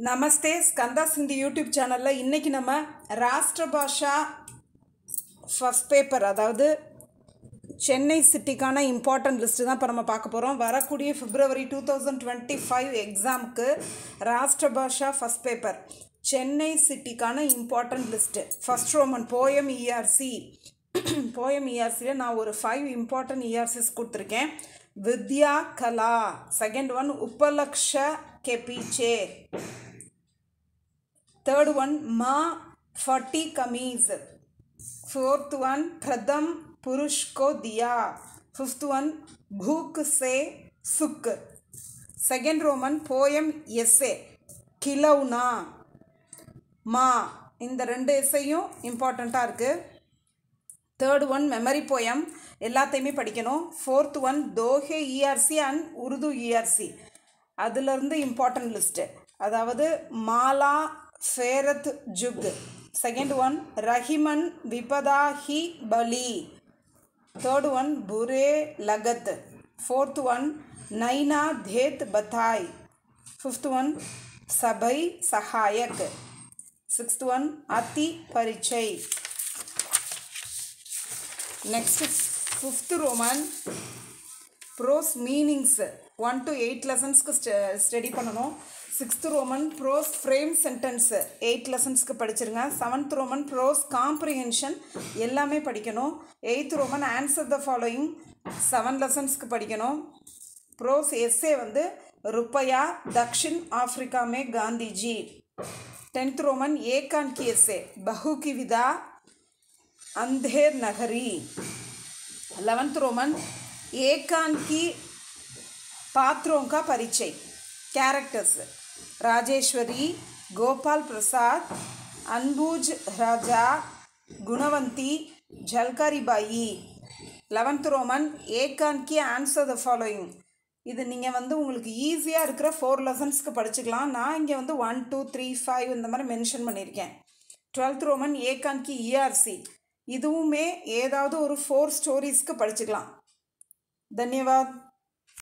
நமஸ்தே ஸ்கந்தா சிந்தி யூடியூப் சேனலில் இன்றைக்கி நம்ம ராஷ்டிரபாஷா ஃபஸ்ட் பேப்பர் அதாவது சென்னை சிட்டிக்கான இம்பார்ட்டன்ட் லிஸ்ட்டு தான் இப்போ நம்ம பார்க்க போகிறோம். வரக்கூடிய February 2025 எக்ஸாமுக்கு ராஷ்டிரபாஷா ஃபஸ்ட் பேப்பர் சென்னை சிட்டிக்கான important list. First roman poem ERC poem இஆர்சியில் நான் ஒரு 5 இம்பார்ட்டன்ட் இஆர்சிஸ் கொடுத்துருக்கேன். வித்யா கலா, செகண்ட் ஒன் உப்பலக்ஷ கே பீச்சே, third one ma fati kameez, fourth one pratham purush ko diya, fifth one bhook se suk, second roman poem essay kilauna ma, இந்த ரெண்டு எஸ்ஸையும் இம்பார்ட்டண்ட்டாக இருக்குது. தேர்ட் ஒன் மெமரி போயம் எல்லாத்தையுமே படிக்கணும். ஃபோர்த் ஒன் தோஹே இஆர்சி அண்ட் உருது இஆர்சி, அதுலேருந்து important list, அதாவது மாலா ஃபேரத் ஜுக், செகண்ட் ஒன் ரஹிமன் விபதா ஹி பலி, தேர்ட் ஒன் புரே லகத், ஃபோர்த் ஒன் நைனா தேத் பத்தாய், ஃபிஃப்த் ஒன் சபை சஹாயக், சிக்ஸ்த் ஒன் அதி பரிச்சை. Next fifth roman prose meanings 1 to 8 லெசன்ஸ்க்கு ஸ்டடி பண்ணணும். Sixth roman prose frame sentence 8 லெசன்ஸ்க்கு படிச்சிருங்க. செவன்த் ரோமன் ப்ரோஸ் காம்ப்ரிஹென்ஷன் எல்லாமே படிக்கணும். Eighth roman answer the following 7 லெசன்ஸ்க்கு படிக்கணும். ப்ரோஸ் எஸ்ஸே வந்து ருப்பையா தக்ஷின் ஆஃப்ரிக்கா மே காந்திஜி. 10th ரோமன் ஏகான் கி எஸ்ஸே பஹு கி விதா अंधेर नगरी. 11th रोमन एकान की पात्रों का परिचय कैरेक्टर्स राजेश्वरी, गोपाल प्रसाद, अनबूज राजा, गुणवंती, झलकारी बाई. 11th रोमन एकान की आंसर द ஃபாலோயிங். இது நீங்கள் வந்து உங்களுக்கு ஈஸியாக இருக்கிற 4 லெசன்ஸ்க்கு படிச்சுக்கலாம். நான் இங்கே வந்து 1 2 3 5 இந்த மாதிரி மென்ஷன் பண்ணியிருக்கேன். 12th ரோமன் ஏகான் கி இஆர்சி, இதுவுமே ஏதாவது ஒரு 4 ஸ்டோரிஸ்க்கு படிச்சுக்கலாம். தன்யவாத்.